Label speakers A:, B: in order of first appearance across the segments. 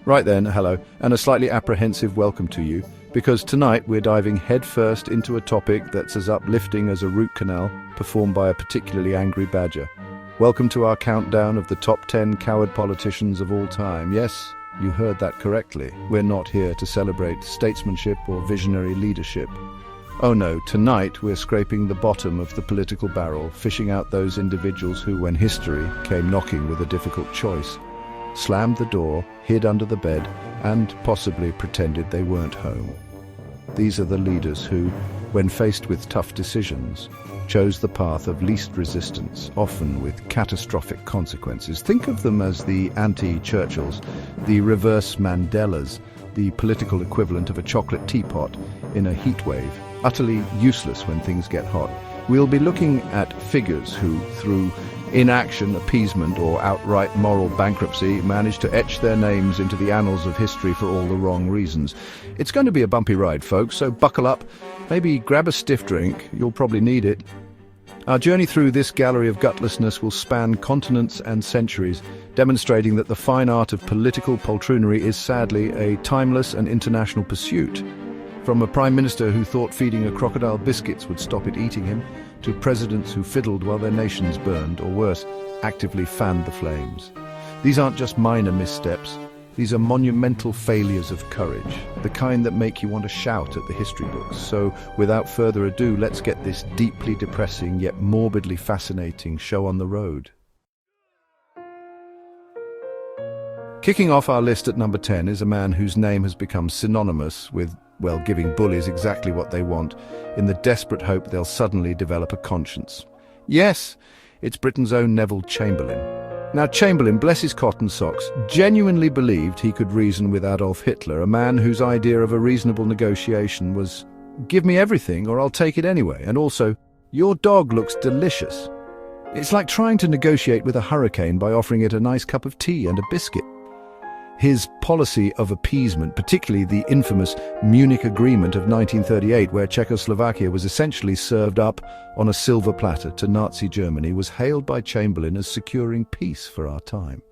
A: Right then, hello, and a slightly apprehensive welcome to you, because tonight we're diving headfirst into a topic that's as uplifting as a root canal performed by a particularly angry badger. Welcome to our countdown of the top 10 coward politicians of all time. Yes, you heard that correctly. We're not here to celebrate statesmanship or visionary leadership. Oh no, tonight we're scraping the bottom of the political barrel, fishing out those individuals who, when history came knocking with a difficult choice, slammed the door, hid under the bed, and possibly pretended they weren't home. These are the leaders who, when faced with tough decisions, chose the path of least resistance, often with catastrophic consequences. Think of them as the anti-Churchills, the reverse Mandelas, the political equivalent of a chocolate teapot in a heat wave, utterly useless when things get hot. We'll be looking at figures who, through inaction, appeasement, or outright moral bankruptcy, managed to etch their names into the annals of history for all the wrong reasons. It's going to be a bumpy ride, folks, so buckle up. Maybe grab a stiff drink. You'll probably need it. Our journey through this gallery of gutlessness will span continents and centuries, demonstrating that the fine art of political poltroonery is sadly a timeless and international pursuit. From a prime minister who thought feeding a crocodile biscuits would stop it eating him, to presidents who fiddled while their nations burned, or worse, actively fanned the flames. These aren't just minor missteps. These are monumental failures of courage, the kind that make you want to shout at the history books. So, without further ado, let's get this deeply depressing yet morbidly fascinating show on the road. Kicking off our list at number 10 is a man whose name has become synonymous with, well, giving bullies exactly what they want, in the desperate hope they'll suddenly develop a conscience. Yes, it's Britain's own Neville Chamberlain. Now, Chamberlain, bless his cotton socks, genuinely believed he could reason with Adolf Hitler, a man whose idea of a reasonable negotiation was, give me everything or I'll take it anyway, and also, your dog looks delicious. It's like trying to negotiate with a hurricane by offering it a nice cup of tea and a biscuit. His policy of appeasement, particularly the infamous Munich Agreement of 1938, where Czechoslovakia was essentially served up on a silver platter to Nazi Germany, was hailed by Chamberlain as securing peace for our time.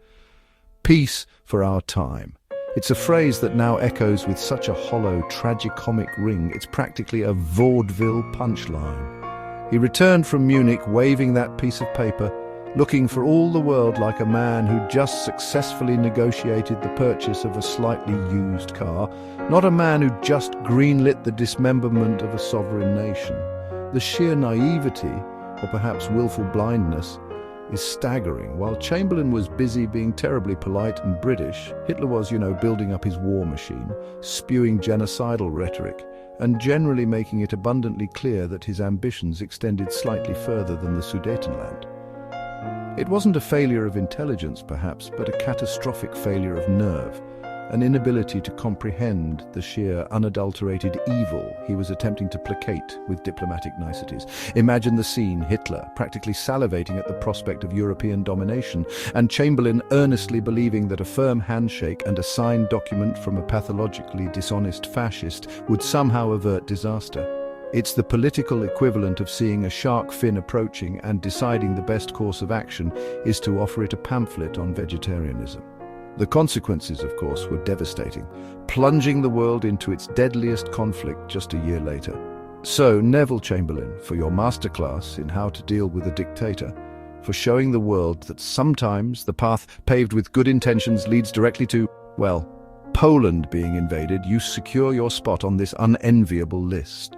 A: Peace for our time. It's a phrase that now echoes with such a hollow, tragicomic ring, it's practically a vaudeville punchline. He returned from Munich waving that piece of paper, looking for all the world like a man who just successfully negotiated the purchase of a slightly used car, not a man who just greenlit the dismemberment of a sovereign nation. The sheer naivety, or perhaps willful blindness, is staggering. While Chamberlain was busy being terribly polite and British, Hitler was, building up his war machine, spewing genocidal rhetoric, and generally making it abundantly clear that his ambitions extended slightly further than the Sudetenland. It wasn't a failure of intelligence, perhaps, but a catastrophic failure of nerve, an inability to comprehend the sheer, unadulterated evil he was attempting to placate with diplomatic niceties. Imagine the scene: Hitler practically salivating at the prospect of European domination, and Chamberlain earnestly believing that a firm handshake and a signed document from a pathologically dishonest fascist would somehow avert disaster. It's the political equivalent of seeing a shark fin approaching and deciding the best course of action is to offer it a pamphlet on vegetarianism. The consequences, of course, were devastating, plunging the world into its deadliest conflict just a year later. So, Neville Chamberlain, for your masterclass in how to deal with a dictator, for showing the world that sometimes the path paved with good intentions leads directly to, well, Poland being invaded, you secure your spot on this unenviable list.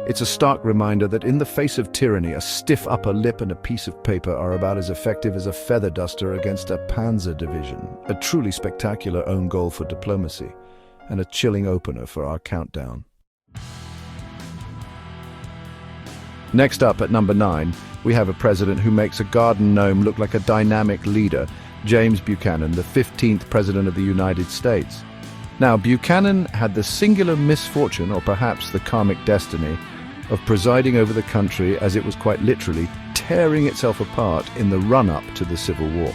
A: It's a stark reminder that in the face of tyranny, a stiff upper lip and a piece of paper are about as effective as a feather duster against a panzer division. A truly spectacular own goal for diplomacy, and a chilling opener for our countdown. Next up at number 9, we have a president who makes a garden gnome look like a dynamic leader, James Buchanan, the 15th President of the United States. Now, Buchanan had the singular misfortune, or perhaps the karmic destiny, of presiding over the country as it was quite literally tearing itself apart in the run-up to the Civil War.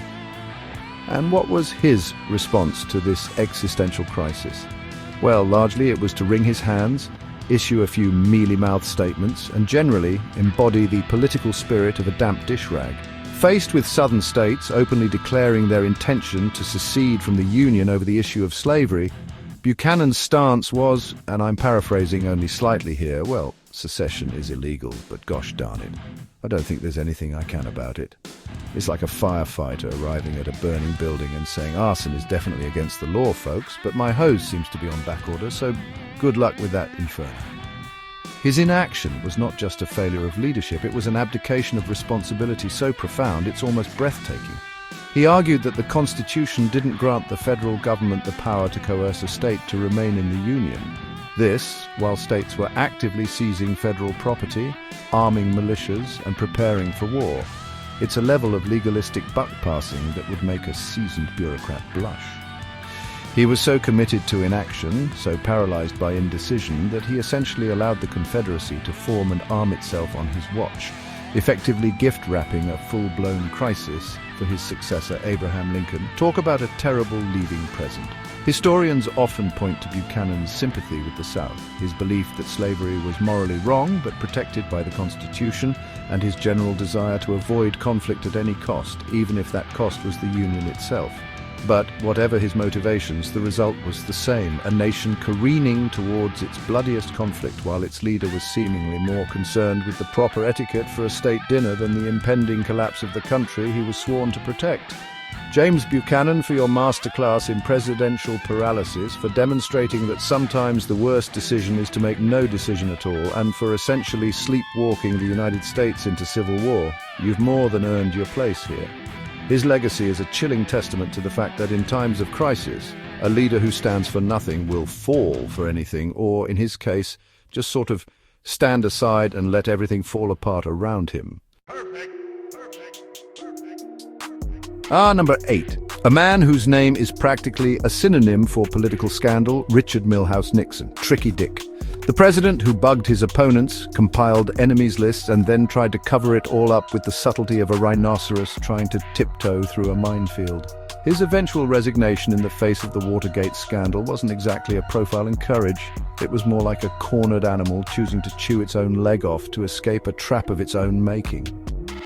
A: And what was his response to this existential crisis? Well, largely it was to wring his hands, issue a few mealy-mouthed statements, and generally embody the political spirit of a damp dish rag, Faced with southern states openly declaring their intention to secede from the Union over the issue of slavery, Buchanan's stance was, and I'm paraphrasing only slightly here, well, secession is illegal, but gosh darn it, I don't think there's anything I can about it. It's like a firefighter arriving at a burning building and saying arson is definitely against the law, folks, but my hose seems to be on back order, so good luck with that inferno. His inaction was not just a failure of leadership, it was an abdication of responsibility so profound it's almost breathtaking. He argued that the Constitution didn't grant the federal government the power to coerce a state to remain in the Union. This, while states were actively seizing federal property, arming militias, and preparing for war. It's a level of legalistic buck-passing that would make a seasoned bureaucrat blush. He was so committed to inaction, so paralyzed by indecision, that he essentially allowed the Confederacy to form and arm itself on his watch, effectively gift-wrapping a full-blown crisis for his successor Abraham Lincoln. Talk about a terrible leaving present. Historians often point to Buchanan's sympathy with the South, his belief that slavery was morally wrong but protected by the Constitution, and his general desire to avoid conflict at any cost, even if that cost was the Union itself. But whatever his motivations, the result was the same, a nation careening towards its bloodiest conflict while its leader was seemingly more concerned with the proper etiquette for a state dinner than the impending collapse of the country he was sworn to protect. James Buchanan, for your masterclass in presidential paralysis, for demonstrating that sometimes the worst decision is to make no decision at all, and for essentially sleepwalking the United States into civil war. You've more than earned your place here. His legacy is a chilling testament to the fact that in times of crisis, a leader who stands for nothing will fall for anything, or, in his case, just sort of stand aside and let everything fall apart around him. Number 8. A man whose name is practically a synonym for political scandal, Richard Milhous Nixon, Tricky Dick. The president who bugged his opponents, compiled enemies lists, and then tried to cover it all up with the subtlety of a rhinoceros trying to tiptoe through a minefield. His eventual resignation in the face of the Watergate scandal wasn't exactly a profile in courage. It was more like a cornered animal choosing to chew its own leg off to escape a trap of its own making.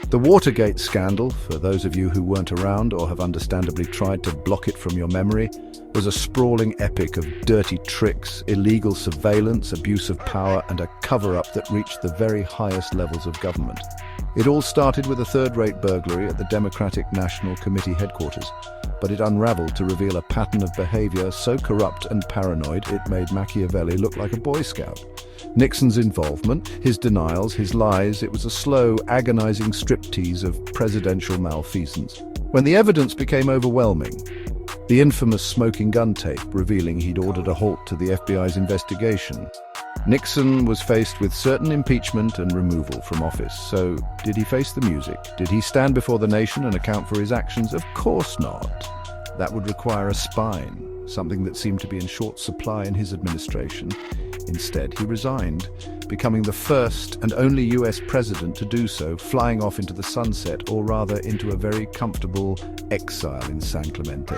A: The Watergate scandal, for those of you who weren't around or have understandably tried to block it from your memory, was a sprawling epic of dirty tricks, illegal surveillance, abuse of power, and a cover-up that reached the very highest levels of government. It all started with a third-rate burglary at the Democratic National Committee headquarters, but it unraveled to reveal a pattern of behavior so corrupt and paranoid it made Machiavelli look like a Boy Scout. Nixon's involvement, his denials, his lies, it was a slow, agonizing striptease of presidential malfeasance. When the evidence became overwhelming, the infamous smoking gun tape revealing he'd ordered a halt to the FBI's investigation, Nixon was faced with certain impeachment and removal from office. So, did he face the music? Did he stand before the nation and account for his actions? Of course not. That would require a spine, something that seemed to be in short supply in his administration. Instead, he resigned, becoming the first and only US president to do so, flying off into the sunset, or rather into a very comfortable exile in San Clemente.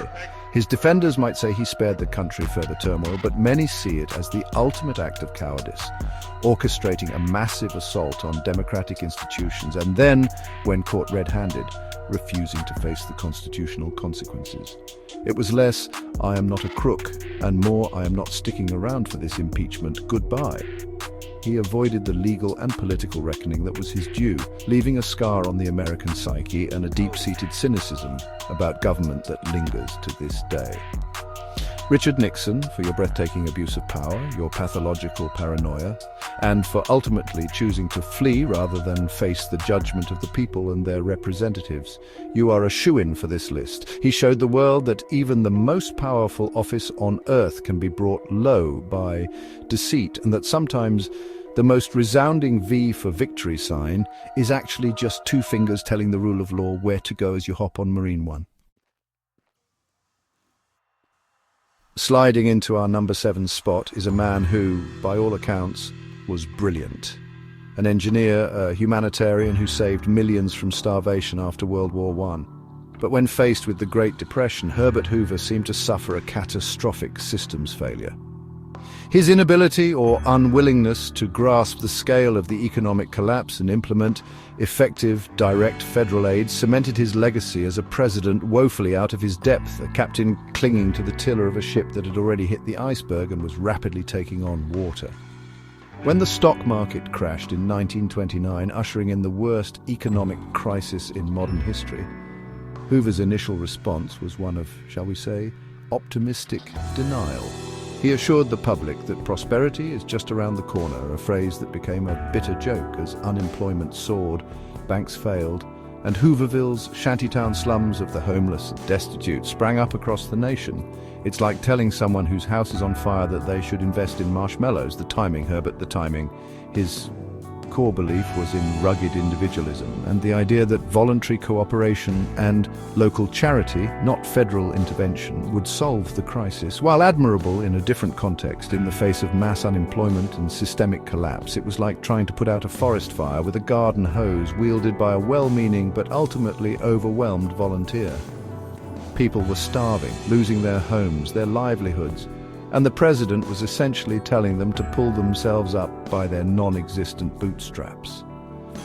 A: His defenders might say he spared the country further turmoil, but many see it as the ultimate act of cowardice, orchestrating a massive assault on democratic institutions and then, when caught red-handed, refusing to face the constitutional consequences. It was less, I am not a crook, and more, I am not sticking around for this impeachment, goodbye. He avoided the legal and political reckoning that was his due, leaving a scar on the American psyche and a deep-seated cynicism about government that lingers to this day. Richard Nixon, for your breathtaking abuse of power, your pathological paranoia, and for ultimately choosing to flee rather than face the judgment of the people and their representatives. You are a shoo-in for this list. He showed the world that even the most powerful office on earth can be brought low by deceit, and that sometimes the most resounding V for victory sign is actually just two fingers telling the rule of law where to go as you hop on Marine One. Sliding into our number 7 spot is a man who, by all accounts, was brilliant. An engineer, a humanitarian who saved millions from starvation after World War I. But when faced with the Great Depression, Herbert Hoover seemed to suffer a catastrophic systems failure. His inability or unwillingness to grasp the scale of the economic collapse and implement effective, direct federal aid cemented his legacy as a president woefully out of his depth, a captain clinging to the tiller of a ship that had already hit the iceberg and was rapidly taking on water. When the stock market crashed in 1929, ushering in the worst economic crisis in modern history, Hoover's initial response was one of, shall we say, optimistic denial. He assured the public that prosperity is just around the corner, a phrase that became a bitter joke as unemployment soared, banks failed, and Hooverville's shantytown slums of the homeless and destitute sprang up across the nation. It's like telling someone whose house is on fire that they should invest in marshmallows. The timing, Herbert, the timing. His core belief was in rugged individualism and the idea that voluntary cooperation and local charity, not federal intervention, would solve the crisis. While admirable in a different context, in the face of mass unemployment and systemic collapse, it was like trying to put out a forest fire with a garden hose wielded by a well-meaning but ultimately overwhelmed volunteer. People were starving, losing their homes, their livelihoods, and the president was essentially telling them to pull themselves up by their non-existent bootstraps.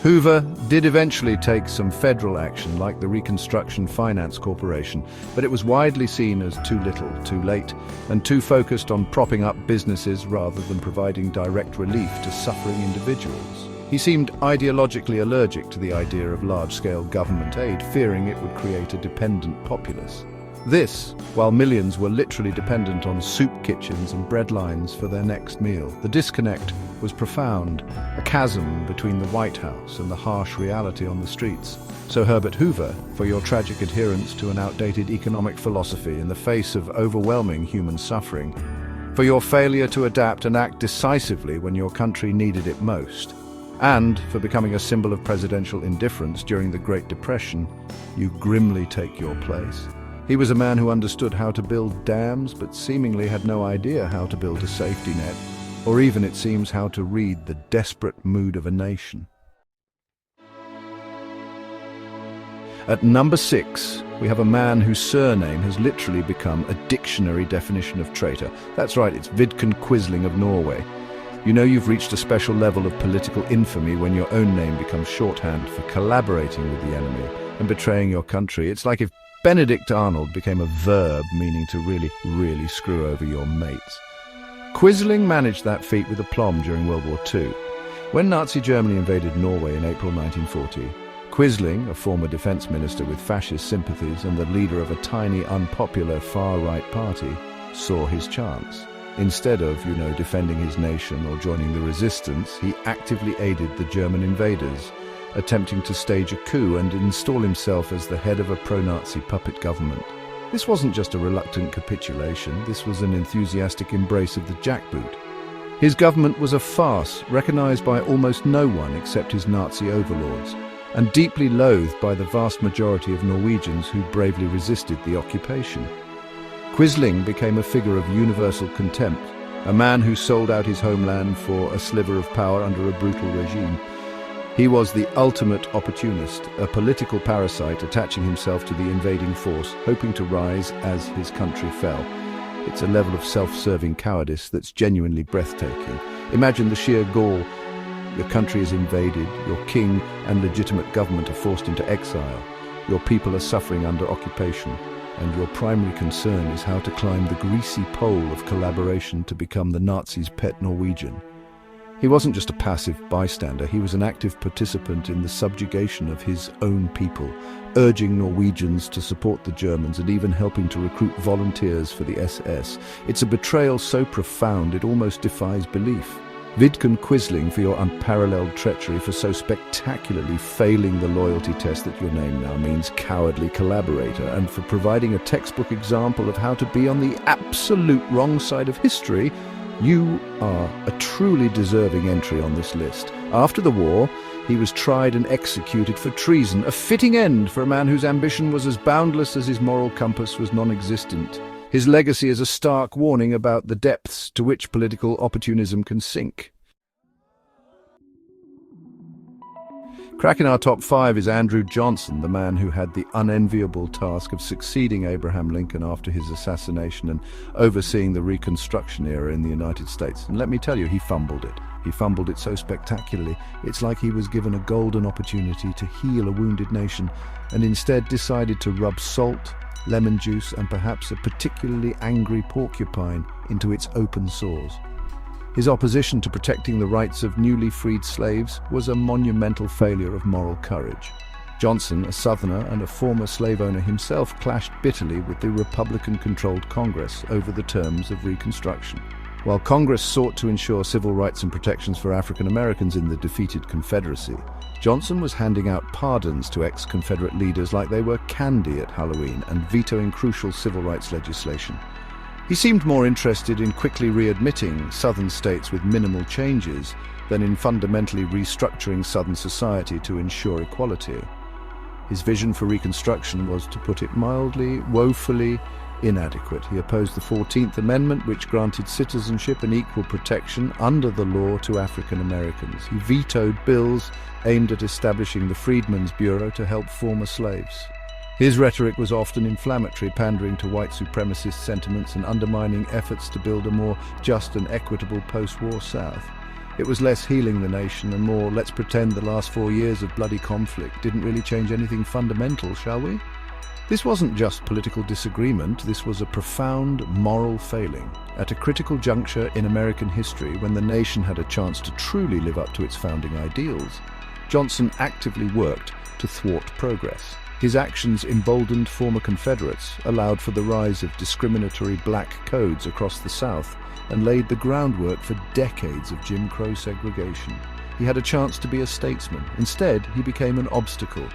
A: Hoover did eventually take some federal action like the Reconstruction Finance Corporation, but it was widely seen as too little, too late, and too focused on propping up businesses rather than providing direct relief to suffering individuals. He seemed ideologically allergic to the idea of large-scale government aid, fearing it would create a dependent populace. This, while millions were literally dependent on soup kitchens and bread lines for their next meal. The disconnect was profound, a chasm between the White House and the harsh reality on the streets. So Herbert Hoover, for your tragic adherence to an outdated economic philosophy in the face of overwhelming human suffering, for your failure to adapt and act decisively when your country needed it most, and for becoming a symbol of presidential indifference during the Great Depression, you grimly take your place. He was a man who understood how to build dams, but seemingly had no idea how to build a safety net, or even, it seems, how to read the desperate mood of a nation. At number 6, we have a man whose surname has literally become a dictionary definition of traitor. That's right, it's Vidkun Quisling of Norway. You know you've reached a special level of political infamy when your own name becomes shorthand for collaborating with the enemy and betraying your country. It's like if Benedict Arnold became a verb meaning to really screw over your mates. Quisling managed that feat with aplomb during World War II. When Nazi Germany invaded Norway in April 1940, Quisling, a former defense minister with fascist sympathies and the leader of a tiny, unpopular far-right party, saw his chance. Instead of, defending his nation or joining the resistance, he actively aided the German invaders, attempting to stage a coup and install himself as the head of a pro-Nazi puppet government. This wasn't just a reluctant capitulation, this was an enthusiastic embrace of the jackboot. His government was a farce, recognized by almost no one except his Nazi overlords, and deeply loathed by the vast majority of Norwegians who bravely resisted the occupation. Quisling became a figure of universal contempt, a man who sold out his homeland for a sliver of power under a brutal regime. He was the ultimate opportunist, a political parasite attaching himself to the invading force, hoping to rise as his country fell. It's a level of self-serving cowardice that's genuinely breathtaking. Imagine the sheer gall. Your country is invaded, your king and legitimate government are forced into exile, your people are suffering under occupation, and your primary concern is how to climb the greasy pole of collaboration to become the Nazis' pet Norwegian. He wasn't just a passive bystander, he was an active participant in the subjugation of his own people, urging Norwegians to support the Germans and even helping to recruit volunteers for the SS. It's a betrayal so profound it almost defies belief. Vidkun Quisling, for your unparalleled treachery, for so spectacularly failing the loyalty test that your name now means, cowardly collaborator, and for providing a textbook example of how to be on the absolute wrong side of history. You are a truly deserving entry on this list. After the war, he was tried and executed for treason, a fitting end for a man whose ambition was as boundless as his moral compass was non-existent. His legacy is a stark warning about the depths to which political opportunism can sink. Cracking our top 5 is Andrew Johnson, the man who had the unenviable task of succeeding Abraham Lincoln after his assassination and overseeing the Reconstruction era in the United States. And let me tell you, he fumbled it. He fumbled it so spectacularly, it's like he was given a golden opportunity to heal a wounded nation and instead decided to rub salt, lemon juice, and perhaps a particularly angry porcupine into its open sores. His opposition to protecting the rights of newly freed slaves was a monumental failure of moral courage. Johnson, a Southerner and a former slave owner himself, clashed bitterly with the Republican-controlled Congress over the terms of Reconstruction. While Congress sought to ensure civil rights and protections for African Americans in the defeated Confederacy, Johnson was handing out pardons to ex-Confederate leaders like they were candy at Halloween and vetoing crucial civil rights legislation. He seemed more interested in quickly readmitting Southern states with minimal changes than in fundamentally restructuring Southern society to ensure equality. His vision for Reconstruction was, to put it mildly, woefully inadequate. He opposed the 14th Amendment, which granted citizenship and equal protection under the law to African Americans. He vetoed bills aimed at establishing the Freedmen's Bureau to help former slaves. His rhetoric was often inflammatory, pandering to white supremacist sentiments and undermining efforts to build a more just and equitable post-war South. It was less healing the nation and more, let's pretend the last 4 years of bloody conflict didn't really change anything fundamental, shall we? This wasn't just political disagreement, this was a profound moral failing. At a critical juncture in American history, when the nation had a chance to truly live up to its founding ideals, Johnson actively worked to thwart progress. His actions emboldened former Confederates, allowed for the rise of discriminatory black codes across the South, and laid the groundwork for decades of Jim Crow segregation. He had a chance to be a statesman. Instead, he became an obstacle.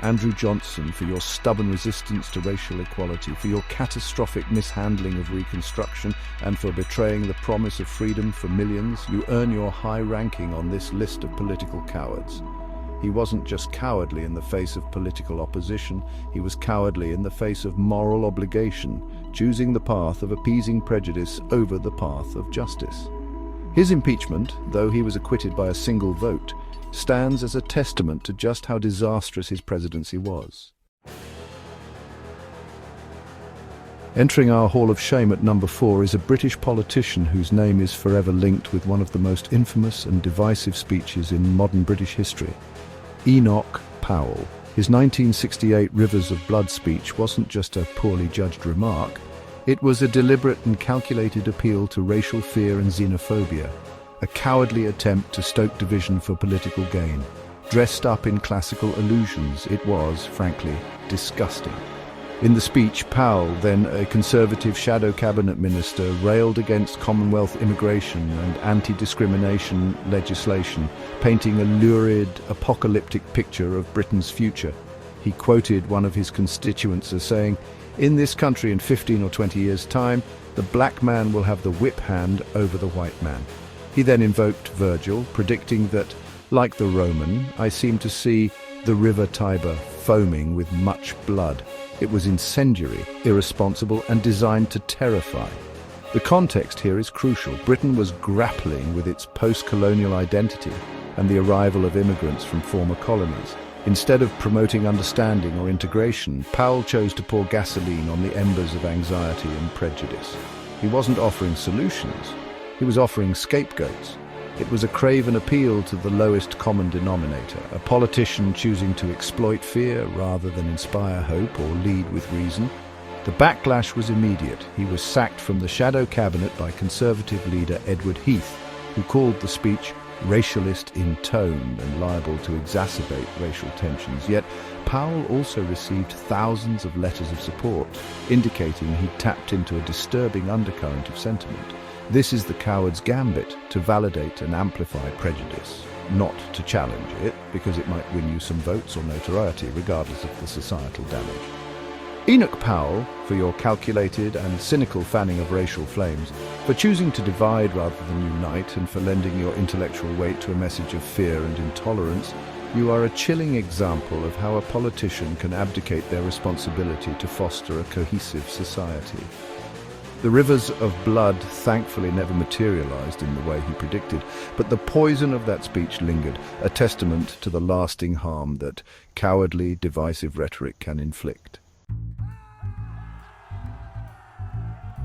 A: Andrew Johnson, for your stubborn resistance to racial equality, for your catastrophic mishandling of Reconstruction, and for betraying the promise of freedom for millions, you earn your high ranking on this list of political cowards. He wasn't just cowardly in the face of political opposition, he was cowardly in the face of moral obligation, choosing the path of appeasing prejudice over the path of justice. His impeachment, though he was acquitted by a single vote, stands as a testament to just how disastrous his presidency was. Entering our Hall of Shame at number 4 is a British politician whose name is forever linked with one of the most infamous and divisive speeches in modern British history. Enoch Powell. His 1968 Rivers of Blood speech wasn't just a poorly judged remark, it was a deliberate and calculated appeal to racial fear and xenophobia, a cowardly attempt to stoke division for political gain. Dressed up in classical illusions, it was, frankly, disgusting. In the speech, Powell, then a Conservative shadow cabinet minister, railed against Commonwealth immigration and anti-discrimination legislation, painting a lurid, apocalyptic picture of Britain's future. He quoted one of his constituents as saying, "In this country in 15 or 20 years' time, the black man will have the whip hand over the white man." He then invoked Virgil, predicting that, like the Roman, I seem to see the river Tiber foaming with much blood. It was incendiary, irresponsible, and designed to terrify. The context here is crucial. Britain was grappling with its post-colonial identity and the arrival of immigrants from former colonies. Instead of promoting understanding or integration, Powell chose to pour gasoline on the embers of anxiety and prejudice. He wasn't offering solutions, he was offering scapegoats. It was a Craven appeal to the lowest common denominator, a politician choosing to exploit fear rather than inspire hope or lead with reason. The backlash was immediate. He was sacked from the shadow cabinet by Conservative leader Edward Heath, who called the speech racialist in tone and liable to exacerbate racial tensions. Yet Powell also received thousands of letters of support, indicating he tapped into a disturbing undercurrent of sentiment. This is the coward's gambit, to validate and amplify prejudice, not to challenge it, because it might win you some votes or notoriety, regardless of the societal damage. Enoch Powell, for your calculated and cynical fanning of racial flames, for choosing to divide rather than unite, and for lending your intellectual weight to a message of fear and intolerance, you are a chilling example of how a politician can abdicate their responsibility to foster a cohesive society. The rivers of blood thankfully never materialized in the way he predicted, but the poison of that speech lingered, a testament to the lasting harm that cowardly, divisive rhetoric can inflict.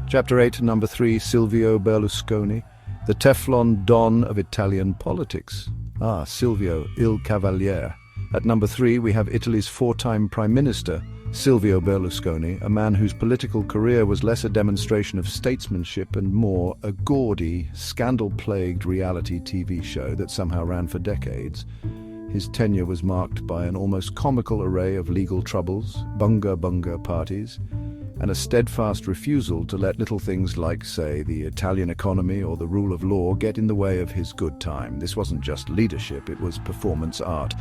A: Chapter 8, Number 3, Silvio Berlusconi, the Teflon Don of Italian politics. Silvio, il Cavaliere. At number 3, we have Italy's four-time Prime Minister, Silvio Berlusconi, a man whose political career was less a demonstration of statesmanship and more a gaudy, scandal-plagued reality TV show that somehow ran for decades. His tenure was marked by an almost comical array of legal troubles, bunga parties, and a steadfast refusal to let little things like, say, the Italian economy or the rule of law get in the way of his good time. This wasn't just leadership, it was performance art,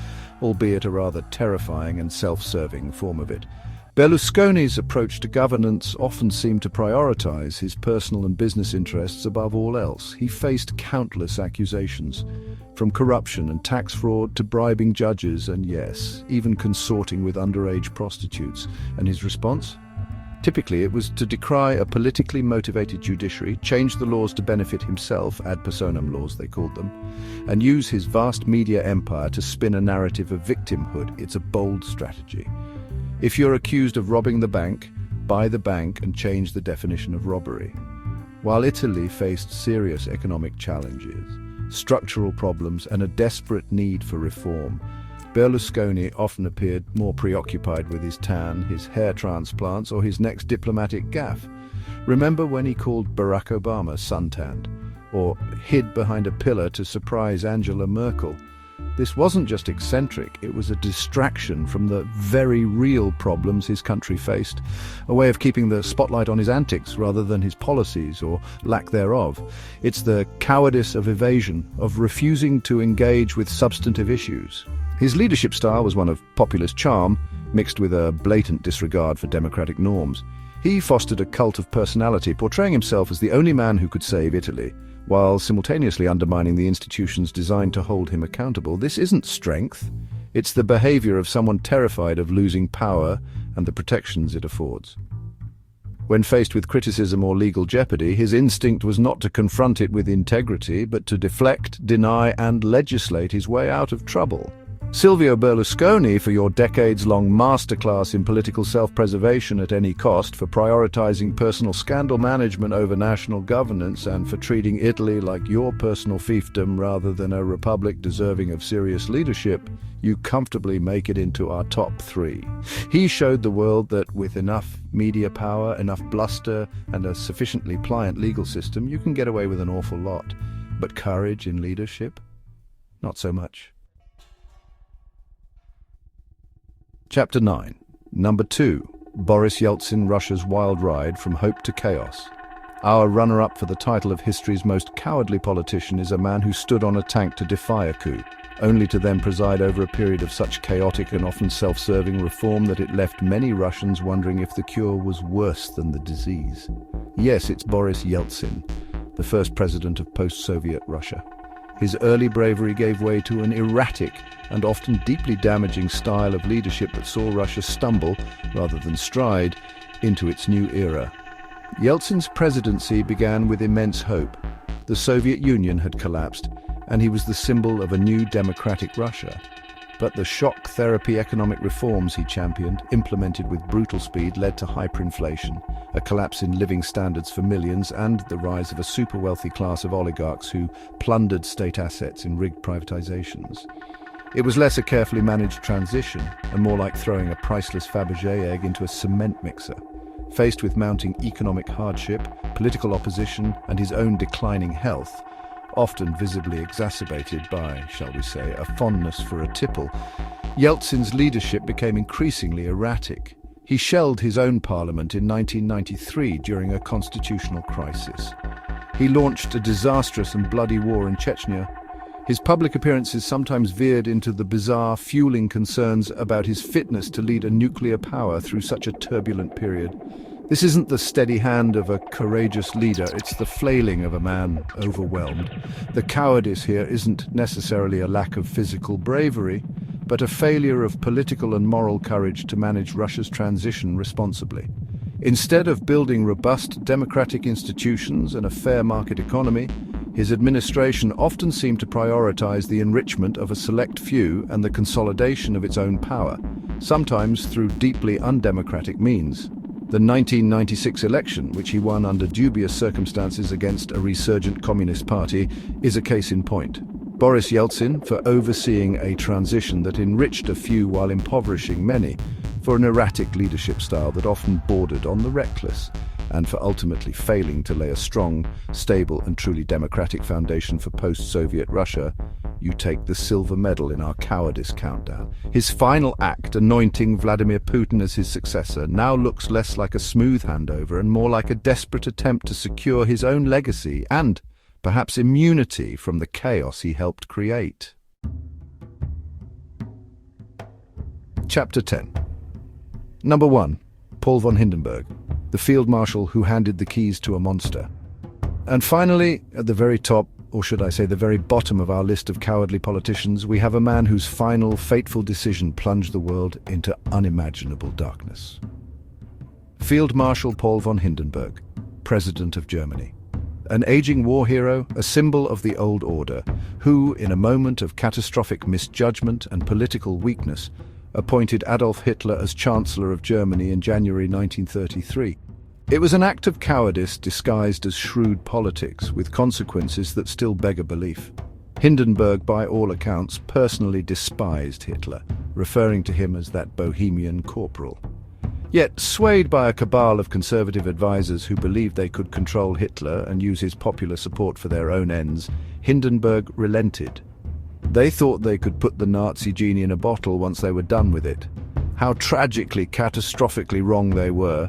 A: albeit a rather terrifying and self-serving form of it. Berlusconi's approach to governance often seemed to prioritize his personal and business interests above all else. He faced countless accusations, from corruption and tax fraud to bribing judges and, yes, even consorting with underage prostitutes. And his response? Typically, it was to decry a politically motivated judiciary, change the laws to benefit himself, ad personam laws they called them, and use his vast media empire to spin a narrative of victimhood. It's a bold strategy. If you're accused of robbing the bank, buy the bank and change the definition of robbery. While Italy faced serious economic challenges, structural problems, and a desperate need for reform, Berlusconi often appeared more preoccupied with his tan, his hair transplants, or his next diplomatic gaffe. Remember when he called Barack Obama suntanned, or hid behind a pillar to surprise Angela Merkel? This wasn't just eccentric, it was a distraction from the very real problems his country faced, a way of keeping the spotlight on his antics rather than his policies or lack thereof. It's the cowardice of evasion, of refusing to engage with substantive issues. His leadership style was one of populist charm, mixed with a blatant disregard for democratic norms. He fostered a cult of personality, portraying himself as the only man who could save Italy, while simultaneously undermining the institutions designed to hold him accountable. This isn't strength. It's the behavior of someone terrified of losing power and the protections it affords. When faced with criticism or legal jeopardy, his instinct was not to confront it with integrity, but to deflect, deny, and legislate his way out of trouble. Silvio Berlusconi, for your decades-long masterclass in political self-preservation at any cost, for prioritizing personal scandal management over national governance, and for treating Italy like your personal fiefdom rather than a republic deserving of serious leadership, you comfortably make it into our top 3. He showed the world that with enough media power, enough bluster, and a sufficiently pliant legal system, you can get away with an awful lot. But courage in leadership? Not so much. Chapter 9, Number 2, Boris Yeltsin, Russia's wild ride from hope to chaos. Our runner-up for the title of history's most cowardly politician is a man who stood on a tank to defy a coup, only to then preside over a period of such chaotic and often self-serving reform that it left many Russians wondering if the cure was worse than the disease. Yes, it's Boris Yeltsin, the first president of post-Soviet Russia. His early bravery gave way to an erratic and often deeply damaging style of leadership that saw Russia stumble, rather than stride, into its new era. Yeltsin's presidency began with immense hope. The Soviet Union had collapsed, and he was the symbol of a new democratic Russia. But the shock therapy economic reforms he championed, implemented with brutal speed, led to hyperinflation, a collapse in living standards for millions, and the rise of a super-wealthy class of oligarchs who plundered state assets in rigged privatizations. It was less a carefully managed transition, and more like throwing a priceless Fabergé egg into a cement mixer. Faced with mounting economic hardship, political opposition, and his own declining health, often visibly exacerbated by, shall we say, a fondness for a tipple, Yeltsin's leadership became increasingly erratic. He shelled his own parliament in 1993 during a constitutional crisis. He launched a disastrous and bloody war in Chechnya. His public appearances sometimes veered into the bizarre, fueling concerns about his fitness to lead a nuclear power through such a turbulent period. This isn't the steady hand of a courageous leader, it's the flailing of a man overwhelmed. The cowardice here isn't necessarily a lack of physical bravery, but a failure of political and moral courage to manage Russia's transition responsibly. Instead of building robust democratic institutions and a fair market economy, his administration often seemed to prioritize the enrichment of a select few and the consolidation of its own power, sometimes through deeply undemocratic means. The 1996 election, which he won under dubious circumstances against a resurgent Communist Party, is a case in point. Boris Yeltsin, for overseeing a transition that enriched a few while impoverishing many, for an erratic leadership style that often bordered on the reckless, and for ultimately failing to lay a strong, stable and truly democratic foundation for post-Soviet Russia, you take the silver medal in our cowardice countdown. His final act, anointing Vladimir Putin as his successor, now looks less like a smooth handover and more like a desperate attempt to secure his own legacy and, perhaps, immunity from the chaos he helped create. Chapter 10. Number 1. Paul von Hindenburg, the field marshal who handed the keys to a monster. And finally, at the very top, or should I say the very bottom of our list of cowardly politicians, we have a man whose final, fateful decision plunged the world into unimaginable darkness. Field Marshal Paul von Hindenburg, President of Germany. An aging war hero, a symbol of the old order, who, in a moment of catastrophic misjudgment and political weakness, appointed Adolf Hitler as Chancellor of Germany in January 1933. It was an act of cowardice disguised as shrewd politics, with consequences that still beg a belief. Hindenburg, by all accounts, personally despised Hitler, referring to him as that bohemian corporal. Yet, swayed by a cabal of conservative advisers who believed they could control Hitler and use his popular support for their own ends, Hindenburg relented. They thought they could put the Nazi genie in a bottle once they were done with it. How tragically, catastrophically wrong they were.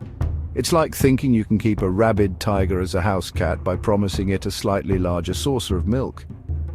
A: It's like thinking you can keep a rabid tiger as a house cat by promising it a slightly larger saucer of milk.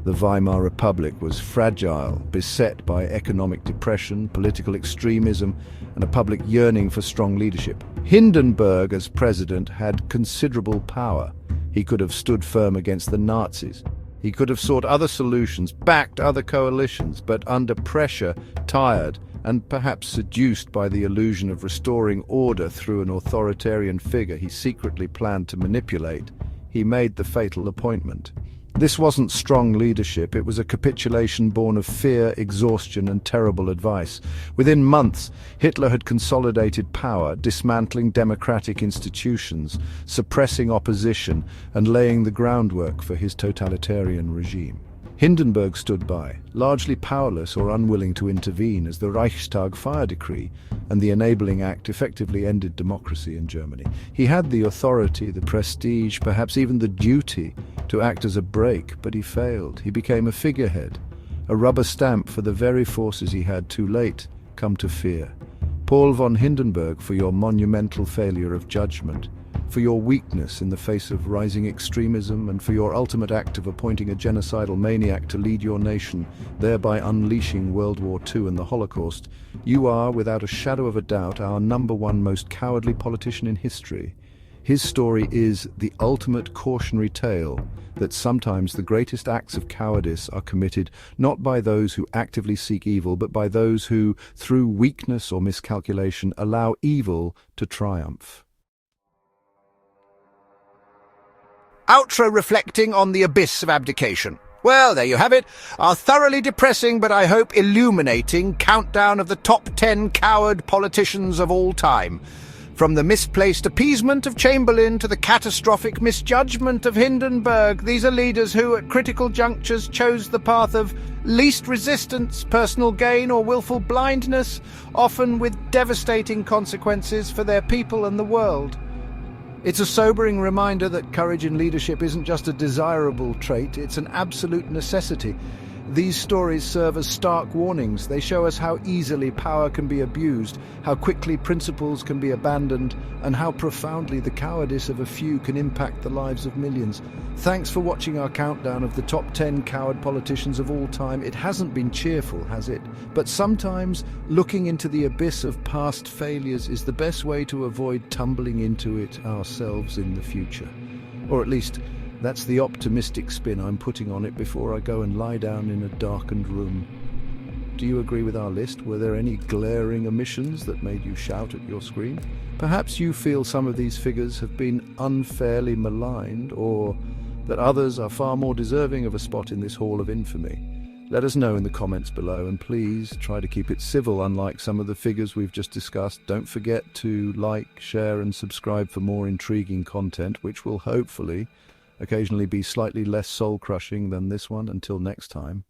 A: The Weimar Republic was fragile, beset by economic depression, political extremism, and a public yearning for strong leadership. Hindenburg, as president, had considerable power. He could have stood firm against the Nazis. He could have sought other solutions, backed other coalitions, but under pressure, tired, and perhaps seduced by the illusion of restoring order through an authoritarian figure he secretly planned to manipulate, he made the fatal appointment. This wasn't strong leadership, it was a capitulation born of fear, exhaustion, and terrible advice. Within months, Hitler had consolidated power, dismantling democratic institutions, suppressing opposition, and laying the groundwork for his totalitarian regime. Hindenburg stood by, largely powerless or unwilling to intervene as the Reichstag fire decree and the Enabling Act effectively ended democracy in Germany. He had the authority, the prestige, perhaps even the duty to act as a brake, but he failed. He became a figurehead, a rubber stamp for the very forces he had too late come to fear. Paul von Hindenburg, for your monumental failure of judgment, for your weakness in the face of rising extremism, and for your ultimate act of appointing a genocidal maniac to lead your nation, thereby unleashing World War II and the Holocaust, you are, without a shadow of a doubt, our #1 most cowardly politician in history. His story is the ultimate cautionary tale that sometimes the greatest acts of cowardice are committed not by those who actively seek evil, but by those who, through weakness or miscalculation, allow evil to triumph.
B: Outro reflecting on the abyss of abdication. Well, there you have it, our thoroughly depressing but I hope illuminating countdown of the top 10 coward politicians of all time. From the misplaced appeasement of Chamberlain to the catastrophic misjudgment of Hindenburg, these are leaders who at critical junctures chose the path of least resistance, personal gain or willful blindness, often with devastating consequences for their people and the world. It's a sobering reminder that courage in leadership isn't just a desirable trait, it's an absolute necessity. These stories serve as stark warnings. They show us how easily power can be abused, how quickly principles can be abandoned, and how profoundly the cowardice of a few can impact the lives of millions. Thanks for watching our countdown of the top 10 coward politicians of all time. It hasn't been cheerful, has it? But sometimes looking into the abyss of past failures is the best way to avoid tumbling into it ourselves in the future. Or at least, that's the optimistic spin I'm putting on it before I go and lie down in a darkened room.
A: Do you agree with our list? Were there any glaring omissions that made you shout at your screen? Perhaps you feel some of these figures have been unfairly maligned, or that others are far more deserving of a spot in this hall of infamy. Let us know in the comments below, and please try to keep it civil. Unlike some of the figures we've just discussed, don't forget to like, share and subscribe for more intriguing content, which will hopefully occasionally be slightly less soul-crushing than this one. Until next time.